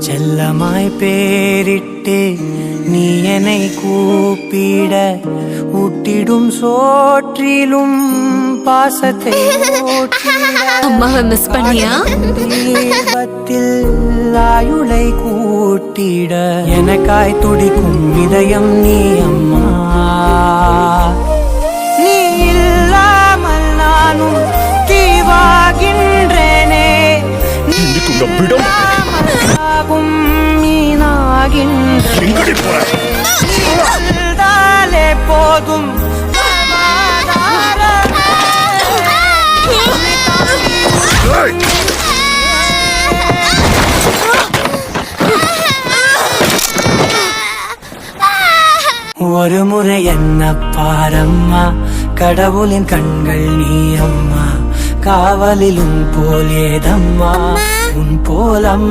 செல்லமாய் பேரிட்டு நீ என்னை கூப்பிட ஊட்டிடும் சோற்றிலும் பாசத்தை அம்மாவை மிஸ் பண்ணியா? தீபத்தில் ஆயுளை கூட்டிட எனக்காய் துடிக்கும் இதயம் நீ அம்மா. நீ இல்லாமல் நானும் தீவாகின்றேனே, நீயாகும் மீனாகின்றே போதும். ஒரு முறை என்ன பாரம்மா, கடவுளின் கண்கள் நீ அம்மா, காவலிலும் போலேதம்மா உன் போலம்.